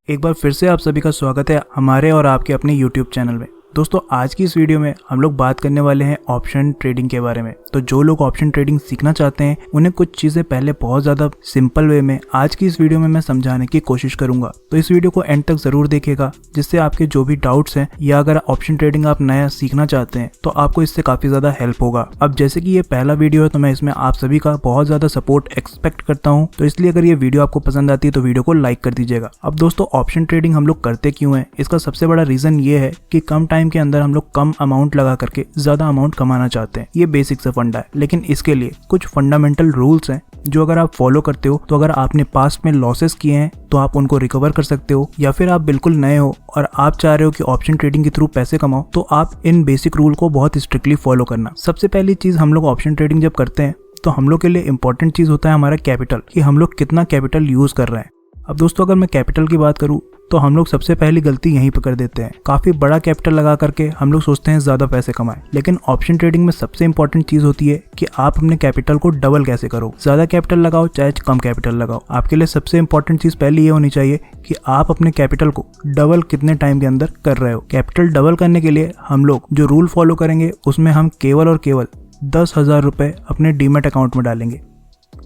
एक बार फिर से आप सभी का स्वागत है हमारे और आपके अपने YouTube चैनल में। दोस्तों आज की इस वीडियो में हम लोग बात करने वाले हैं ऑप्शन ट्रेडिंग के बारे में। तो जो लोग ऑप्शन ट्रेडिंग सीखना चाहते हैं उन्हें कुछ चीज़ें पहले बहुत ज़्यादा सिंपल वे में आज की इस वीडियो में मैं समझाने की कोशिश करूंगा। तो इस वीडियो को एंड तक ज़रूर देखिएगा, जिससे आपके जो भी डाउट्स हैं या अगर ऑप्शन ट्रेडिंग आप नया सीखना चाहते हैं तो आपको इससे काफ़ी ज़्यादा हेल्प होगा। अब जैसे कि ये पहला वीडियो है तो मैं इसमें आप सभी का बहुत ज़्यादा सपोर्ट एक्सपेक्ट करता हूँ, तो इसलिए अगर ये वीडियो आपको पसंद आती है तो वीडियो को लाइक कर दीजिएगा। अब दोस्तों ऑप्शन ट्रेडिंग हम लोग करते क्यों हैं, इसका सबसे बड़ा रीज़न ये है कि कम टाइम के अंदर हम लोग कम अमाउंट लगा करके ज्यादा अमाउंट कमाना चाहते हैं। ये बेसिक से फंडा है, लेकिन इसके लिए कुछ फंडामेंटल रूल्स हैं जो अगर आप फॉलो करते हो तो अगर आपने पास्ट में लॉसेस किए हैं तो आप उनको रिकवर कर सकते हो, या फिर आप बिल्कुल नए हो और आप चाह रहे हो कि ऑप्शन ट्रेडिंग के थ्रू पैसे कमाओ तो आप इन बेसिक रूल को बहुत स्ट्रिक्टली फॉलो करना। सबसे पहली चीज, हम लोग ऑप्शन ट्रेडिंग जब करते हैं तो हम लोग के लिए इंपॉर्टेंट चीज होता है हमारा कैपिटल, कि हम लोग कितना कैपिटल यूज कर रहे हैं। अब दोस्तों अगर मैं कैपिटल की बात करूं तो हम लोग सबसे पहली गलती यहीं पर कर देते हैं। काफी बड़ा कैपिटल लगा करके हम लोग सोचते हैं ज्यादा पैसे कमाएं, लेकिन ऑप्शन ट्रेडिंग में सबसे इंपॉर्टेंट चीज होती है कि आप अपने कैपिटल को डबल कैसे करो। ज्यादा कैपिटल लगाओ चाहे कम कैपिटल लगाओ, आपके लिए सबसे इंपॉर्टेंट चीज पहले ये होनी चाहिए कि आप अपने कैपिटल को डबल कितने टाइम के अंदर कर रहे हो। कैपिटल डबल करने के लिए हम लोग जो रूल फॉलो करेंगे उसमें हम केवल और केवल 10,000 रुपए अपने डीमैट अकाउंट में डालेंगे।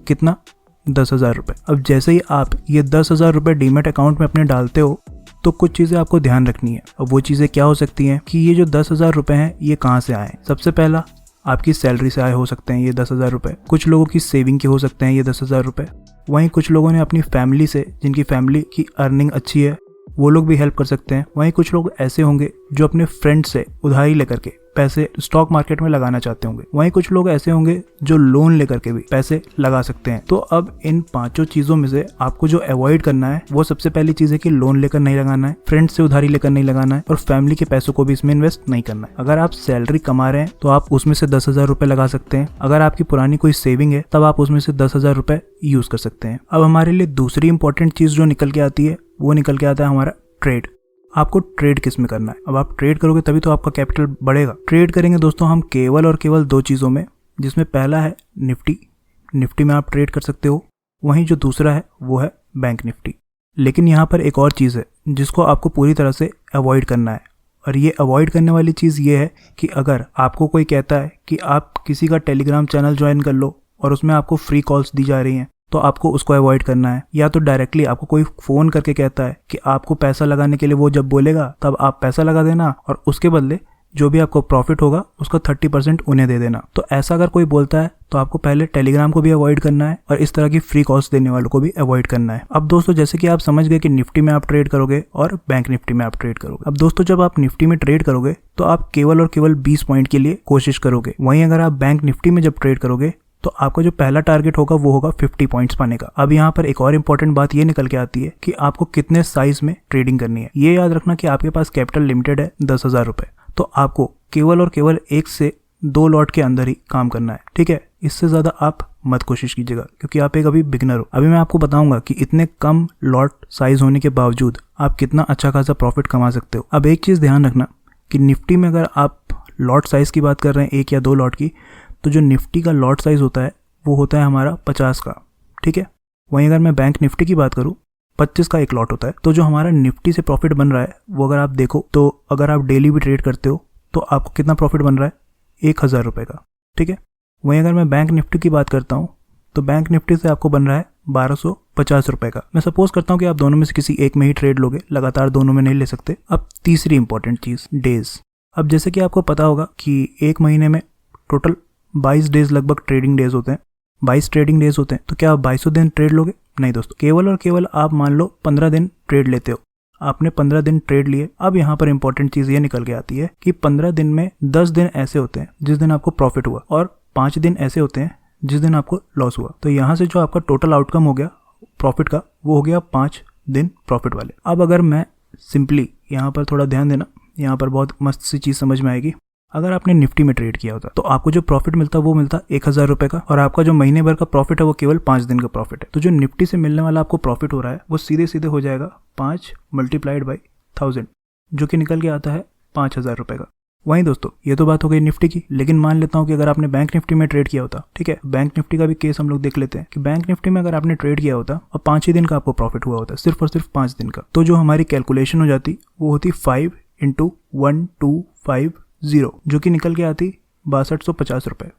कितना? 10,000 रुपए। अब जैसे ही आप ये 10,000 रुपए डीमैट अकाउंट में अपने डालते हो तो कुछ चीजें आपको ध्यान रखनी है। अब वो चीजें क्या हो सकती हैं कि ये जो 10,000 रुपए हैं ये कहाँ से आए। सबसे पहला, आपकी सैलरी से आए हो सकते हैं ये 10,000 रुपए। कुछ लोगों की सेविंग के हो सकते हैं ये 10,000 रुपए। वहीं कुछ लोगों ने अपनी फैमिली से, जिनकी फैमिली की अर्निंग अच्छी है, वो लोग भी हेल्प कर सकते हैं। वहीं कुछ लोग ऐसे होंगे जो अपने फ्रेंड से उधारी लेकर के पैसे स्टॉक मार्केट में लगाना चाहते होंगे। वहीं कुछ लोग ऐसे होंगे जो लोन लेकर के भी पैसे लगा सकते हैं। तो अब इन पांचों चीजों में से आपको जो अवॉइड करना है वो सबसे पहली चीज है कि लोन लेकर नहीं लगाना है, फ्रेंड से उधारी लेकर नहीं लगाना है और फैमिली के पैसों को भी इसमें इन्वेस्ट नहीं करना है। अगर आप सैलरी कमा रहे हैं तो आप उसमें से 10,000 रुपए लगा सकते हैं। अगर आपकी पुरानी कोई सेविंग है तब आप उसमें से 10,000 रुपए यूज कर सकते हैं। अब हमारे लिए दूसरी इंपॉर्टेंट चीज जो निकल के आती है वो निकल के आता है हमारा ट्रेड। आपको ट्रेड किस में करना है। अब आप ट्रेड करोगे तभी तो आपका कैपिटल बढ़ेगा। ट्रेड करेंगे दोस्तों हम केवल और केवल दो चीज़ों में, जिसमें पहला है निफ्टी में आप ट्रेड कर सकते हो। वहीं जो दूसरा है वो है बैंक निफ्टी। लेकिन यहाँ पर एक और चीज़ है जिसको आपको पूरी तरह से अवॉइड करना है, और ये अवॉइड करने वाली चीज़ ये है कि अगर आपको कोई कहता है कि आप किसी का टेलीग्राम चैनल ज्वाइन कर लो और उसमें आपको फ्री कॉल्स दी जा रही हैं तो आपको उसको अवॉइड करना है। या तो डायरेक्टली आपको कोई फोन करके कहता है कि आपको पैसा लगाने के लिए वो जब बोलेगा तब आप पैसा लगा देना और उसके बदले जो भी आपको प्रॉफिट होगा उसका 30% उन्हें दे देना। तो ऐसा अगर कोई बोलता है तो आपको पहले टेलीग्राम को भी अवॉइड करना है और इस तरह की फ्री कॉल्स देने वालों को भी अवॉइड करना है। अब दोस्तों जैसे कि आप समझ गए कि निफ्टी में आप ट्रेड करोगे और बैंक निफ्टी में आप ट्रेड करोगे। अब दोस्तों जब आप निफ्टी में ट्रेड करोगे तो आप केवल और केवल 20 पॉइंट के लिए कोशिश करोगे। वहीं अगर आप बैंक निफ्टी में जब ट्रेड करोगे तो आपका जो पहला टारगेट होगा वो होगा 50 पॉइंट्स पाने का। अब यहाँ पर एक और इम्पोर्टेंट बात ये निकल के आती है कि आपको कितने साइज में ट्रेडिंग करनी है। ये याद रखना कि आपके पास कैपिटल लिमिटेड है 10,000 रुपए, तो आपको केवल और केवल 1 से 2 लॉट के अंदर ही काम करना है, ठीक है। इससे ज्यादा आप मत कोशिश कीजिएगा क्योंकि आप एक अभी बिगनर हो। अभी मैं आपको बताऊंगा कि इतने कम लॉट साइज होने के बावजूद आप कितना अच्छा खासा प्रॉफिट कमा सकते हो। अब एक चीज ध्यान रखना कि निफ्टी में अगर आप लॉट साइज की बात कर रहे हैं 1 या 2 लॉट की, तो जो निफ्टी का लॉट साइज होता है वो होता है हमारा 50 का, ठीक है। वहीं अगर मैं बैंक निफ्टी की बात करूं 25 का एक लॉट होता है। तो जो हमारा निफ्टी से प्रॉफिट बन रहा है वो अगर आप देखो तो अगर आप डेली भी ट्रेड करते हो तो आपको कितना प्रॉफिट बन रहा है 1,000 रुपये का, ठीक है। वहीं अगर मैं बैंक निफ्टी की बात करता हूँ तो बैंक निफ्टी से आपको बन रहा है 1,250 रुपये का। मैं सपोज करता हूँ कि आप दोनों में से किसी एक में ही ट्रेड लोगे, लगातार दोनों में नहीं ले सकते। अब तीसरी इंपॉर्टेंट चीज, डेज। अब जैसे कि आपको पता होगा कि एक महीने में टोटल 22 डेज लगभग ट्रेडिंग डेज होते हैं, 22 ट्रेडिंग डेज होते हैं। तो क्या आप 22 दिन ट्रेड लोगे? नहीं दोस्तों, केवल और केवल आप मान लो 15 दिन ट्रेड लेते हो। आपने 15 दिन ट्रेड लिए। अब यहाँ पर इंपॉर्टेंट चीज ये निकल के आती है कि 15 दिन में 10 दिन ऐसे होते हैं जिस दिन आपको प्रॉफिट हुआ और 5 दिन ऐसे होते हैं जिस दिन आपको लॉस हुआ। तो यहाँ से जो आपका टोटल आउटकम हो गया प्रॉफिट का वो हो गया 5 दिन प्रॉफिट वाले। अब अगर मैं सिंपली यहाँ पर थोड़ा ध्यान देना, यहाँ पर बहुत मस्त सी चीज समझ में आएगी। अगर आपने निफ्टी में ट्रेड किया होता तो आपको जो प्रॉफिट मिलता वो मिलता 1,000 रुपए का, और आपका जो महीने भर का प्रॉफिट है वो केवल 5 दिन का प्रॉफिट है। तो जो निफ्टी से मिलने वाला आपको प्रॉफिट हो रहा है वो सीधे सीधे हो जाएगा 5 × 1000, जो कि निकल के आता है 5,000 रुपए का। वहीं दोस्तों ये तो बात हो गई निफ्टी की, लेकिन मान लेता हूँ कि अगर आपने बैंक निफ्टी में ट्रेड किया होता, ठीक है, बैंक निफ्टी का भी केस हम लोग देख लेते हैं कि बैंक निफ्टी में अगर आपने ट्रेड किया होता और 5 ही दिन का आपको प्रॉफिट हुआ होता, सिर्फ और सिर्फ 5 दिन का, तो जो हमारी कैलकुलेशन हो जाती वो होती 5 × 1250, जो कि निकल के आती 6250 रुपये।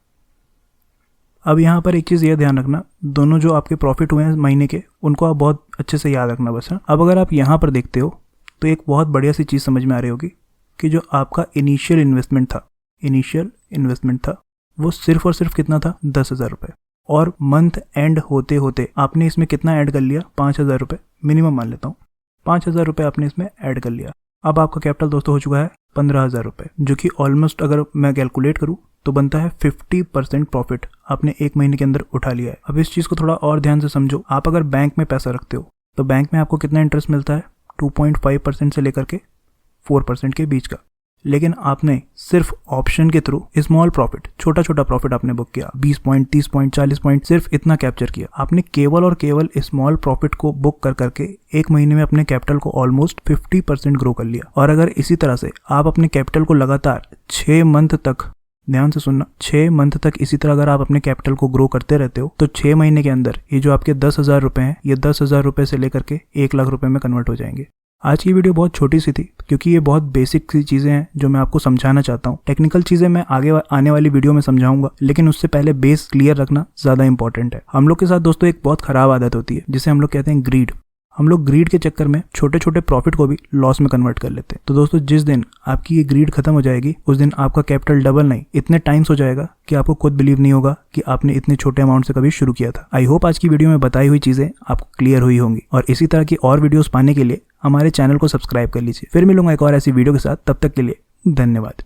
अब यहाँ पर एक चीज़ ये ध्यान रखना, दोनों जो आपके प्रॉफिट हुए हैं महीने के उनको आप बहुत अच्छे से याद रखना बस। अब अगर आप यहाँ पर देखते हो तो एक बहुत बढ़िया सी चीज़ समझ में आ रही होगी कि जो आपका इनिशियल इन्वेस्टमेंट था वो सिर्फ और सिर्फ कितना था, 10,000 रुपये, और मंथ एंड होते होते आपने इसमें कितना ऐड कर लिया, 5,000 रुपये मिनिमम मान लेता हूँ, 5,000 रुपये आपने इसमें ऐड कर लिया। अब आपका कैपिटल दोस्तों हो चुका है 15,000 रुपये, जो कि ऑलमोस्ट अगर मैं कैलकुलेट करूँ तो बनता है 50% प्रॉफिट आपने एक महीने के अंदर उठा लिया है। अब इस चीज़ को थोड़ा और ध्यान से समझो, आप अगर बैंक में पैसा रखते हो तो बैंक में आपको कितना इंटरेस्ट मिलता है, 2.5% से लेकर के 4% के बीच का, लेकिन आपने सिर्फ ऑप्शन के थ्रू स्मॉल प्रॉफिट, छोटा छोटा प्रॉफिट आपने बुक किया, 20 पॉइंट, 30 पॉइंट, 40 पॉइंट, सिर्फ इतना कैप्चर किया आपने केवल और केवल स्मॉल प्रॉफिट को बुक कर करके एक महीने में अपने कैपिटल को ऑलमोस्ट 50% ग्रो कर लिया। और अगर इसी तरह से आप अपने कैपिटल को लगातार 6 मंथ तक, ध्यान से सुनना, 6 मंथ तक इसी तरह अगर आप अपने कैपिटल को ग्रो करते रहते हो तो 6 महीने के अंदर ये जो आपके 10,000 रुपए हैं, ये 10,000 रुपए से लेकर के 1 लाख रुपए में कन्वर्ट हो जाएंगे। आज की वीडियो बहुत छोटी सी थी क्योंकि ये बहुत बेसिक सी चीज़ें हैं जो मैं आपको समझाना चाहता हूँ। टेक्निकल चीज़ें मैं आगे आने वाली वीडियो में समझाऊंगा, लेकिन उससे पहले बेस क्लियर रखना ज़्यादा इंपॉर्टेंट है। हम लोग के साथ दोस्तों एक बहुत खराब आदत होती है जिसे हम लोग कहते हैं ग्रीड। हम लोग ग्रीड के चक्कर में छोटे छोटे प्रॉफिट को भी लॉस में कन्वर्ट कर लेते हैं। तो दोस्तों जिस दिन आपकी ये ग्रीड खत्म हो जाएगी उस दिन आपका कैपिटल डबल नहीं, इतने टाइम्स हो जाएगा कि आपको खुद बिलीव नहीं होगा कि आपने इतने छोटे अमाउंट से कभी शुरू किया था। आई होप आज की वीडियो में बताई हुई चीज़ें आपको क्लियर हुई होंगी, और इसी तरह की और वीडियोस पाने के लिए हमारे चैनल को सब्सक्राइब कर लीजिए। फिर मिलूंगा एक और ऐसी वीडियो के साथ, तब तक के लिए धन्यवाद।